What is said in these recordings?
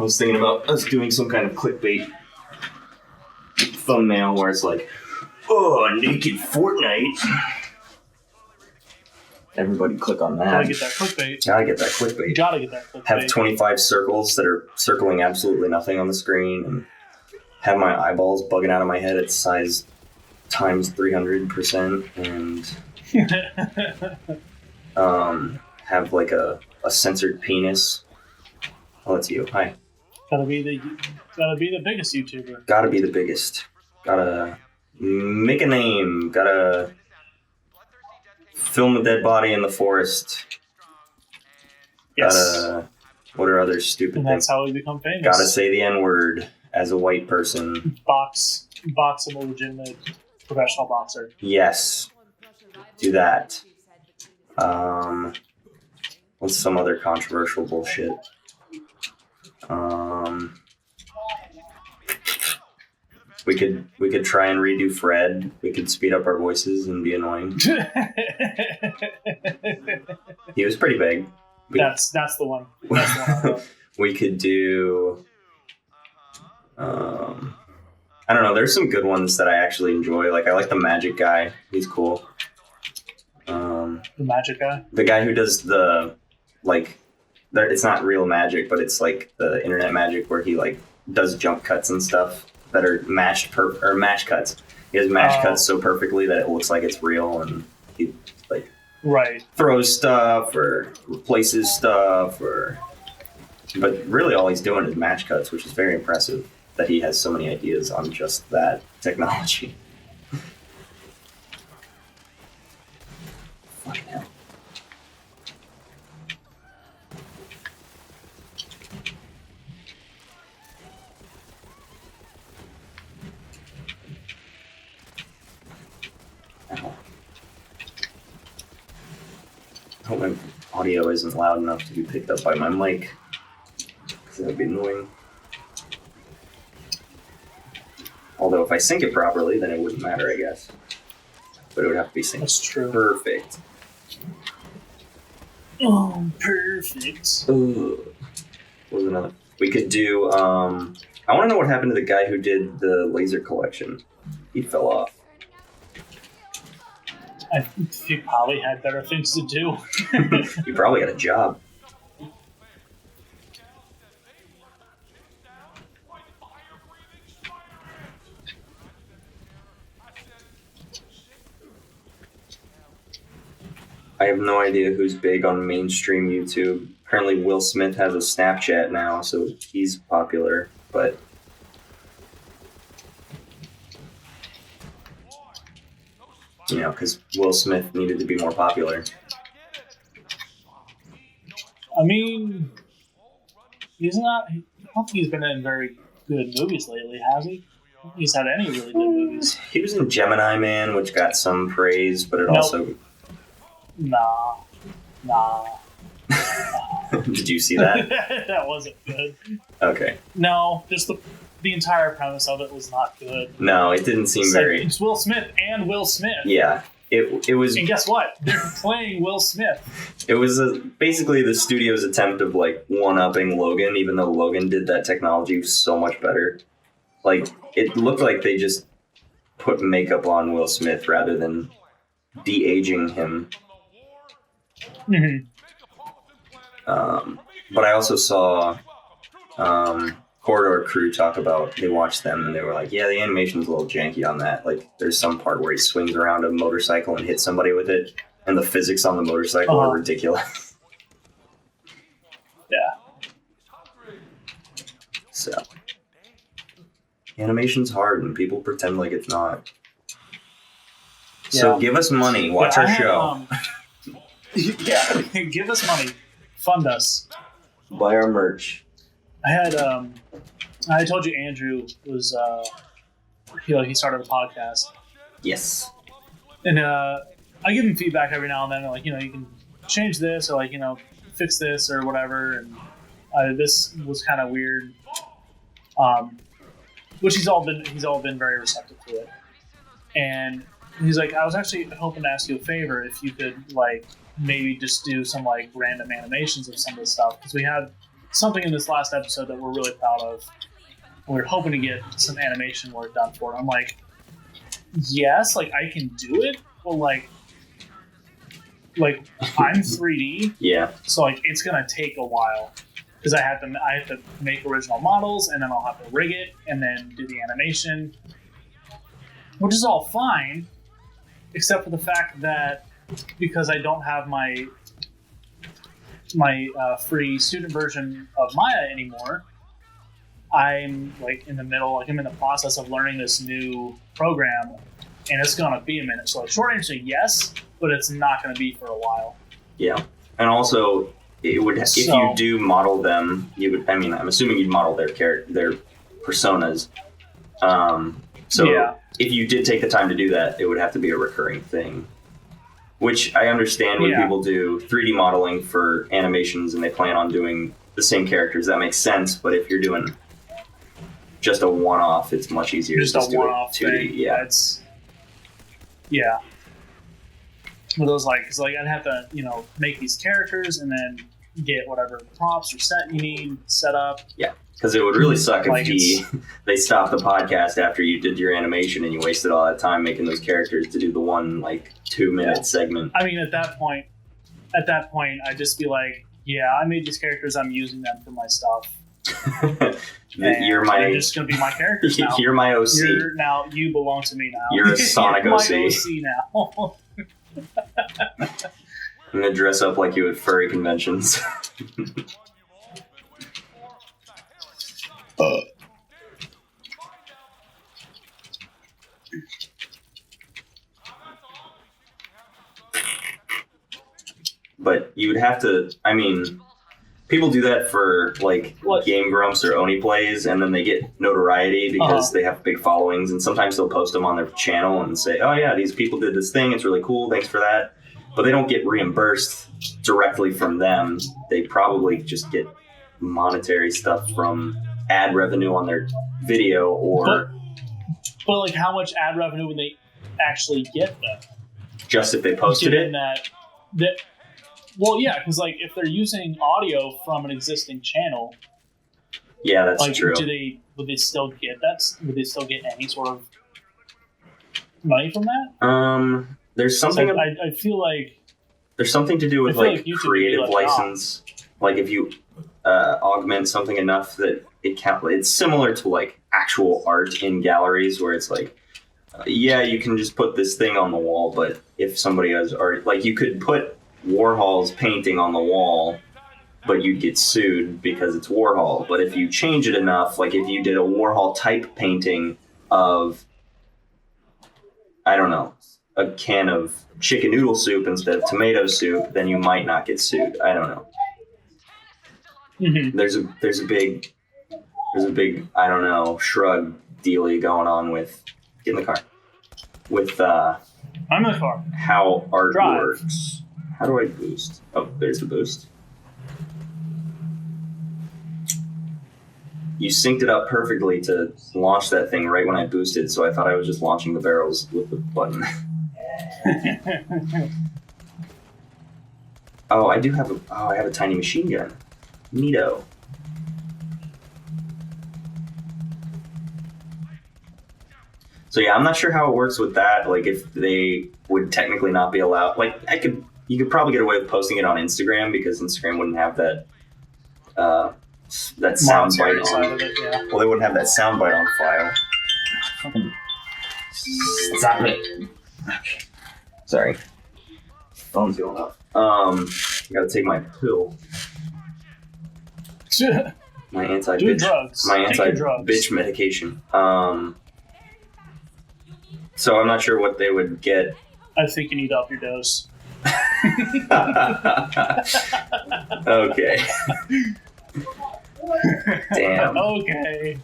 was thinking about us doing some kind of clickbait thumbnail where it's like, oh, naked Fortnite. Everybody click on that. Gotta get that clickbait. Gotta get that clickbait. Gotta get that clickbait. Have 25 circles that are circling absolutely nothing on the screen, and have my eyeballs bugging out of my head at size times 300%, and have like a censored penis. Oh, that's you. Hi. Gotta be the biggest YouTuber. Gotta be the biggest. Gotta make a name. Gotta film a dead body in the forest. Yes. Gotta. What are other stupid and things? That's how we become famous. Gotta say the N-word as a white person. Box a legitimate professional boxer. Yes. Do that. What's some other controversial bullshit? We could try and redo Fred. We could speed up our voices and be annoying. He was pretty big. That's the one. That's the one I love. We could do. I don't know. There's some good ones that I actually enjoy. Like I like the magic guy. He's cool. The magic guy. The guy who does the like. It's not real magic, but it's like the internet magic where he like does jump cuts and stuff that are match cuts. He has match cuts so perfectly that it looks like it's real, and he like throws stuff or replaces stuff but really all he's doing is match cuts, which is very impressive that he has so many ideas on just that technology. Fucking hell. I hope my audio isn't loud enough to be picked up by my mic, because that would be annoying. Although if I sync it properly, then it wouldn't matter, I guess. But it would have to be synced. That's true. Perfect. Oh, perfect. What was another? We could do, I want to know what happened to the guy who did the laser collection. He fell off. I think he probably had better things to do. He probably had a job. I have no idea who's big on mainstream YouTube. Apparently Will Smith has a Snapchat now, so he's popular, but... You know, because Will Smith needed to be more popular. I mean, I don't think he's been in very good movies lately, has he? I don't think he's had any really good movies. He was in Gemini Man, which got some praise, but it also... Nah. Did you see that? That wasn't good. Okay. No, just the entire premise of it was not good. No, it didn't seem very... It's Will Smith and Will Smith. Yeah. It was... And guess what? They're playing Will Smith. It was basically the studio's attempt of, like, one-upping Logan, even though Logan did that technology so much better. Like, it looked like they just put makeup on Will Smith rather than de-aging him. Mm-hmm. But I also saw Corridor Crew talk about, they watched them and they were like, yeah, the animation's a little janky on that. Like, there's some part where he swings around a motorcycle and hits somebody with it, and the physics on the motorcycle are ridiculous. Yeah. So, animation's hard and people pretend like it's not. Yeah. So give us money, watch our show. Yeah, give us money. Fund us. Buy our merch. I told you Andrew was, he started a podcast. Yes. And I give him feedback every now and then, like, you can change this, or like, fix this or whatever. And this was kind of weird. Which he's all been very receptive to it. And he's like, I was actually hoping to ask you a favor if you could, like, maybe just do some, like, random animations of some of the stuff, because we had something in this last episode that we're really proud of. We're hoping to get some animation work done for it. I'm like, yes, like I can do it, but like I'm 3D, Yeah. so like it's gonna take a while because I have to make original models, and then I'll have to rig it, and then do the animation, which is all fine, except for the fact that because I don't have my free student version of Maya anymore, I'm like in the middle, like I'm in the process of learning this new program, and it's gonna be a minute. So like short answer, yes, but it's not gonna be for a while. Yeah, and also it would if you do model them, you would. I mean, I'm assuming you'd model their personas. So yeah. If you did take the time to do that, it would have to be a recurring thing. Which I understand when people do 3D modeling for animations and they plan on doing the same characters. That makes sense. But if you're doing just a one-off, it's much easier Just to a just do one-off it 2D. thing. Yeah. Yeah. With those, like, because like I'd have to, make these characters and then get whatever props or set you need set up. Yeah, because it would really suck Like if they stopped the podcast after you did your animation and you wasted all that time making those characters to do the one 2-minute segment. I mean, at that point, I'd just be like, yeah, I made these characters. I'm using them for my stuff. They're just gonna be my characters now. You're my OC. You belong to me now. You're a Sonic You're OC. my OC now. I'm gonna dress up like you at furry conventions. But you would have to. I mean, people do that for Game Grumps or Oni Plays, and then they get notoriety because they have big followings, and sometimes they'll post them on their channel and say, "Oh yeah, these people did this thing. It's really cool. Thanks for that." But they don't get reimbursed directly from them. They probably just get monetary stuff from ad revenue on their video, or but like, how much ad revenue would they actually get though? Just if they posted it. Well, yeah, because if they're using audio from an existing channel, yeah, that's true. Would they still get that? Would they still get any sort of money from that? There's something. I feel like there's something to do with creative license. If you augment something enough that it counts. It's similar to actual art in galleries where it's yeah, you can just put this thing on the wall, but if somebody has art, you could put Warhol's painting on the wall, but you'd get sued because it's Warhol. But if you change it enough, if you did a Warhol type painting of, I don't know, a can of chicken noodle soup instead of tomato soup, then you might not get sued. I don't know. Mm-hmm. There's a big I don't know, shrug dealy going on with get in the car with I'm in the car. How art Drive. works. How do I boost? Oh, there's the boost. You synced it up perfectly to launch that thing right when I boosted, so I thought I was just launching the barrels with the button. I have a tiny machine gun. Neato. So yeah, I'm not sure how it works with that. If they would technically not be allowed. You could probably get away with posting it on Instagram because Instagram wouldn't have that soundbite on. Yeah. Well, they wouldn't have that soundbite on file. Stop it. Okay. Sorry. Phone's going off. I gotta take my pill. My anti-bitch medication. So I'm not sure what they would get. I think you need to up your dose. Okay. Damn. Okay.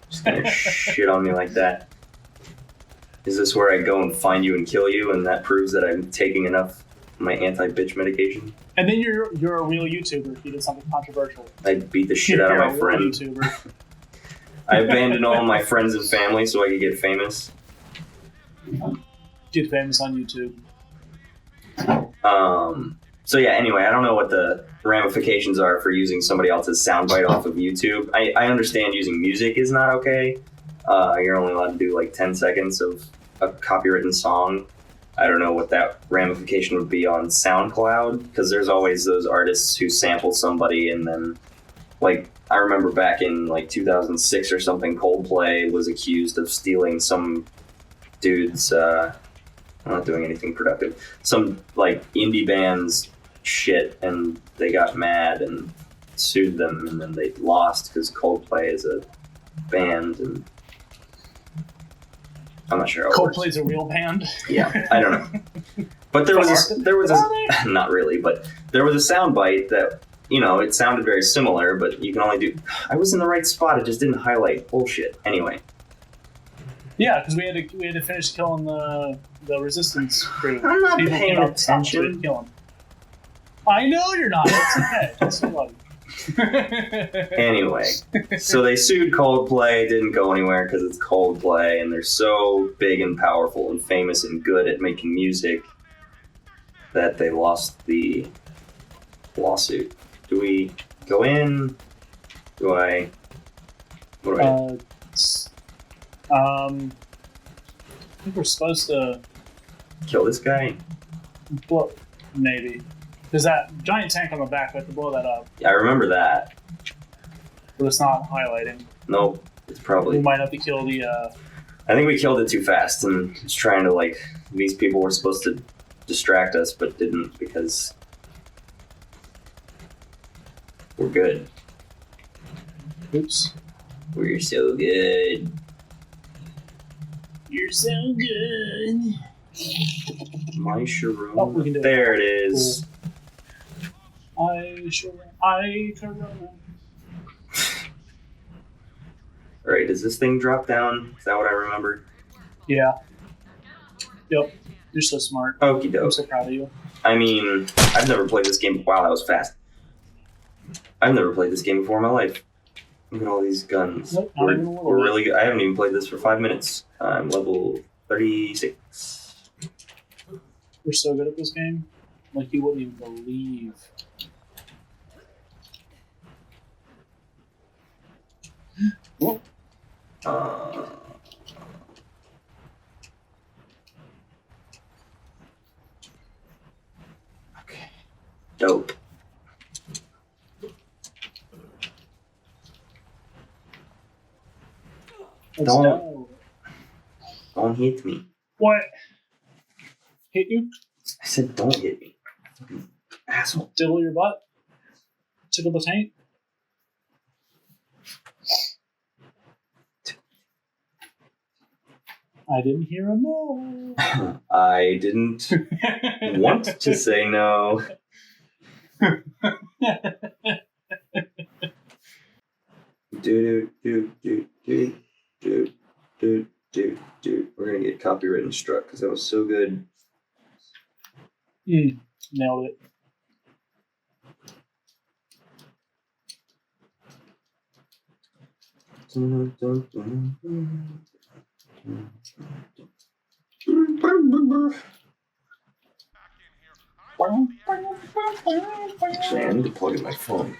Just gonna shit on me like that. Is this where I go and find you and kill you, and that proves that I'm taking enough of my anti-bitch medication? And then you're a real YouTuber if you did something controversial. I beat the shit out of my friend. YouTuber. I abandoned all my friends and family so I could get famous. Get famous on YouTube. So yeah, anyway, I don't know what the ramifications are for using somebody else's soundbite off of YouTube. I understand using music is not okay. You're only allowed to do like 10 seconds of a copywritten song. I don't know what that ramification would be on SoundCloud, because there's always those artists who sample somebody and then, like, I remember back in like 2006 or something, Coldplay was accused of stealing some dude's, I'm not doing anything productive, some like indie band's shit, and they got mad and sued them, and then they lost because Coldplay is a band, and I'm not sure how it works. Coldplay's a real band. Yeah, I don't know. But there was a not really, but there was a soundbite that, you know, it sounded very similar, but you can only do. I was in the right spot. It just didn't highlight bullshit. Anyway. Yeah, because we had to finish killing the resistance crew. I'm not paying attention. Kill them. I know you're not. It's okay. It's so funny. Anyway, so they sued Coldplay. Didn't go anywhere because it's Coldplay, and they're so big and powerful and famous and good at making music that they lost the lawsuit. Do we go in? What do I do? I think we're supposed to Kill this guy? blow, maybe. There's that giant tank on the back. We have to blow that up. Yeah, I remember that. But it's not highlighting. Nope, it's probably. We might have to kill the. I think we killed it too fast, and it's trying to, like, these people were supposed to distract us, but didn't, because we're good. Oops. We're so good. You're so good. My Sharon. Oh, we can do it. There it is. Cool. Corona. Alright, does this thing drop down? Is that what I remember? Yeah. Yep. You're so smart. Okie I'm doke. so proud of you. I mean, I've never played this game. Wow, that was fast. I've never played this game before in my life. Look at all these guns. Nope, not even a little We're bit. really good. I haven't even played this for 5 minutes. I'm level 36. We're so good at this game. Like, you wouldn't even believe. Whoa. Okay. Dope. Let's Don't- go. Don't hit me. What? Hit you? I said don't hit me. Asshole. Diddle your butt? Tickle the taint? I didn't hear a no. I didn't want to say no. Do. We're gonna get copywritten struck because that was so good. Nailed it. Actually, I need to plug in my phone.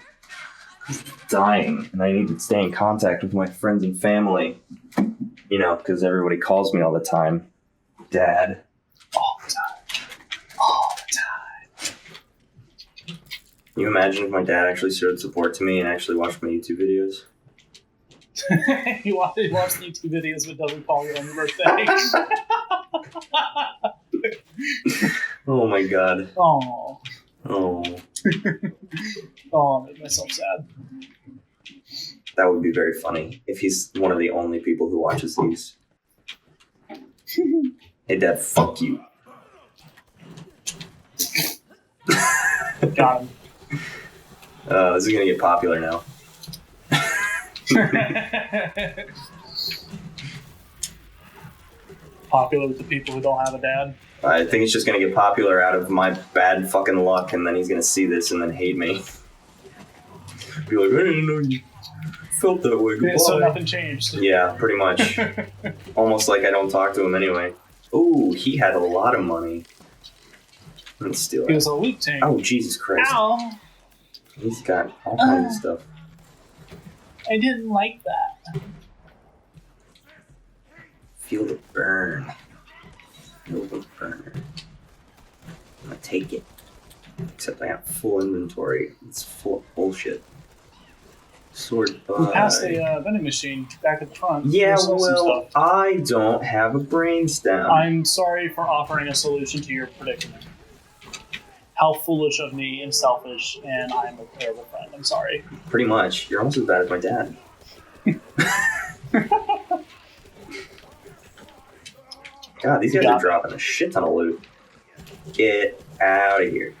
I'm dying, and I need to stay in contact with my friends and family. You know, because everybody calls me all the time. Dad. All the time. All the time. Can you imagine if my dad actually showed support to me and actually watched my YouTube videos? He watched YouTube videos but doesn't call you on your birthday. Oh my god. Oh. Oh. Oh, I made myself sad. That would be very funny if he's one of the only people who watches these. Hey Dad, fuck you. Got him. This is gonna get popular now. Popular with the people who don't have a dad. I think it's just gonna get popular out of my bad fucking luck, and then he's gonna see this and then hate me. Be like, I didn't know you felt that way. Goodbye. So nothing changed. Yeah, pretty much. Almost like I don't talk to him anyway. Ooh, he had a lot of money. Let's steal He it. was a loot tank. Oh, Jesus Christ. Ow! He's got all kinds of stuff. I didn't like that. Feel the burn. Feel the burn. I'm gonna take it. Except I have full inventory. It's full of bullshit. Sword We passed a vending machine back at the front. Yeah, There's some well, stuff. I don't have a brainstem. I'm sorry for offering a solution to your predicament. How foolish of me and selfish, and I'm a terrible friend. I'm sorry. Pretty much. You're almost as bad as my dad. God, these guys are dropping a shit ton of loot. Get out of here.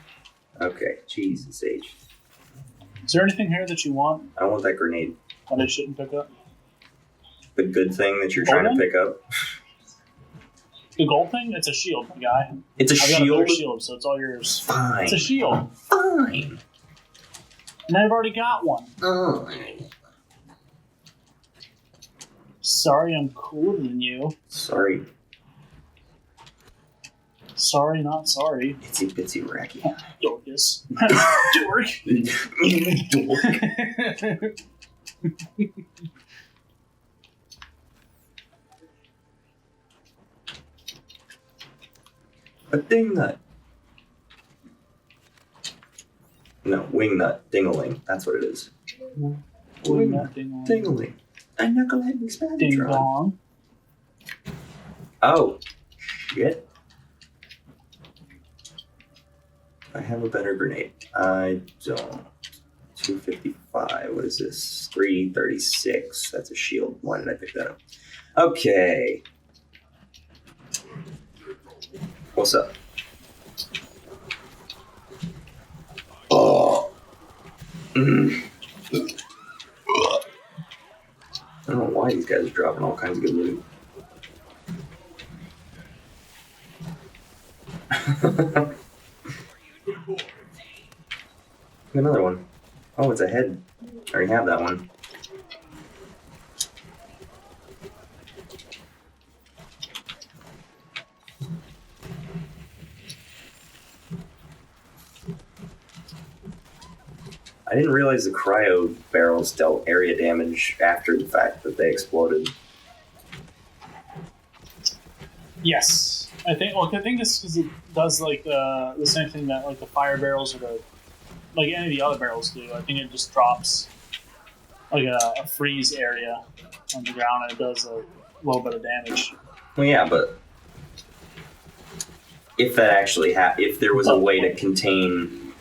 Okay, Jesus H. Is there anything here that you want I don't want that grenade. that I shouldn't pick up? The good thing that you're trying to pick up. The gold thing? It's a shield, my guy. It's a I've got a better shield? shield, so it's all yours. Fine. It's a shield. Fine. And I've already got one. Fine. Sorry, I'm cooler than you. Sorry. Sorry, not sorry. Itsy bitsy racky. Dorcas. Dork. Dork. A ding nut. No, wing nut. Dingaling. That's what it is. Wing nut. Dingaling. A knucklehead expansion. Ding dong. Oh. Shit. I have a better grenade. I don't. 255. What is this? 336. That's a shield. Why did I pick that up? Okay. What's up? Oh. I don't know why these guys are dropping all kinds of good loot. Another one. Oh, it's a head. I already have that one. I didn't realize the cryo barrels dealt area damage after the fact that they exploded. Yes. I think it's because it does like the same thing that like the fire barrels or the like any of the other barrels do. I think it just drops like a freeze area on the ground and it does a little bit of damage. Well, yeah, but if that actually if there was a way to contain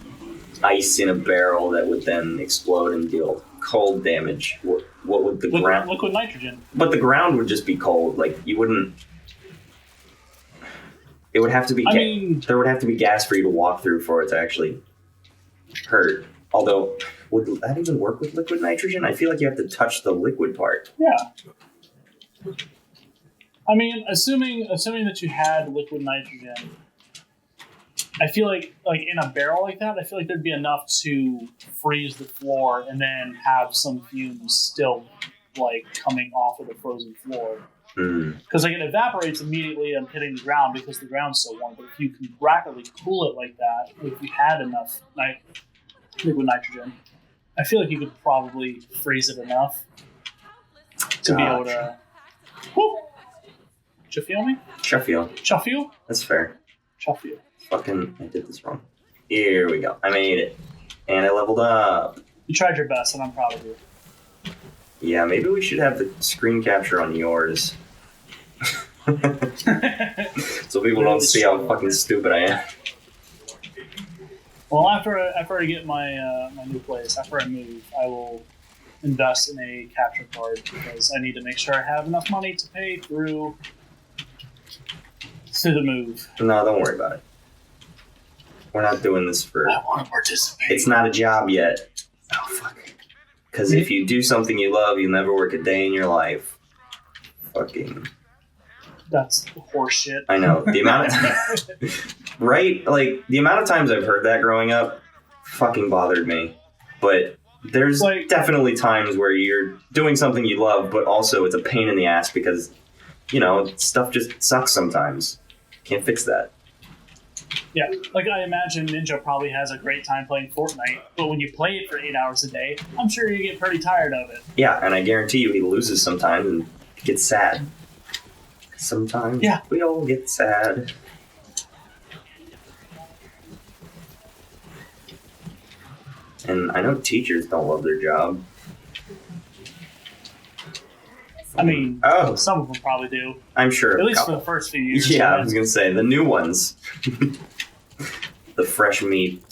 ice in a barrel that would then explode and deal cold damage, what would the ground? Liquid nitrogen. But the ground would just be cold. Like you wouldn't. It would have to be. There would have to be gas for you to walk through for it to actually hurt. Although, would that even work with liquid nitrogen? I feel like you have to touch the liquid part. Yeah. I mean, assuming that you had liquid nitrogen, I feel like in a barrel like that, I feel like there'd be enough to freeze the floor and then have some fumes still like coming off of the frozen floor. Because like it evaporates immediately on hitting the ground because the ground's so warm. But if you can rapidly cool it like that, if you had enough liquid nitrogen, I feel like you could probably freeze it enough to be able to. Whoop! Chuffio me? Chuffio. Chuffio? That's fair. Chuffio. Fucking, I did this wrong. Here we go. I made it. And I leveled up. You tried your best, and I'm proud of you. Yeah, maybe we should have the screen capture on yours. So people don't see how fucking stupid I am. Well, after I get my my new place, after I move, I will invest in a capture card because I need to make sure I have enough money to pay through the move. No, don't worry about it. We're not doing this for... I want to participate. It's not a job yet. Oh, fuck. Because if you do something you love, you'll never work a day in your life. Fucking... That's horseshit. I know. The amount of... Right? Like, the amount of times I've heard that growing up fucking bothered me. But there's definitely times where you're doing something you love, but also it's a pain in the ass because, you know, stuff just sucks sometimes. Can't fix that. Yeah, like I imagine Ninja probably has a great time playing Fortnite, but when you play it for 8 hours a day, I'm sure you get pretty tired of it. Yeah, and I guarantee you he loses sometimes and gets sad. Sometimes we all get sad. And I know teachers don't love their job. I mean, some of them probably do. I'm sure. At least for the first few years. Yeah, I was going to say, the new ones. The fresh meat.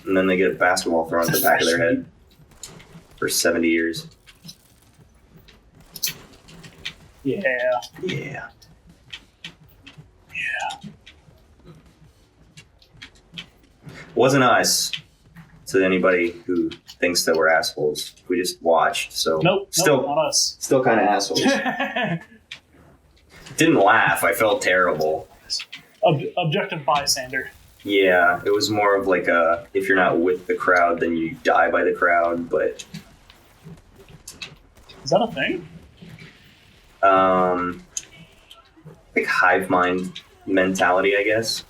And then they get a basketball thrown at the back of their head. For 70 years. Yeah. Yeah. Wasn't us. To anybody who thinks that we're assholes. We just watched, so... Nope, not us. Still kind of assholes. Didn't laugh. I felt terrible. Objective bystander. Yeah, it was more of like a, if you're not with the crowd, then you die by the crowd, but... Is that a thing? Like hive mind mentality, I guess.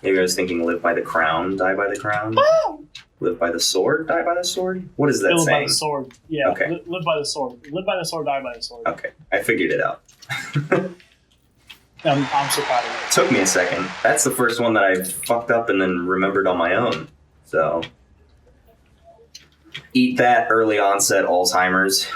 Maybe I was thinking live by the crown, die by the crown. Oh! Live by the sword, die by the sword? What is that Live saying? by the sword. Yeah, Okay. Live by the sword. Live by the sword, die by the sword. Okay, I figured it out. I'm so proud of you. It took me a second. That's the first one that I fucked up and then remembered on my own. So, eat that early onset Alzheimer's.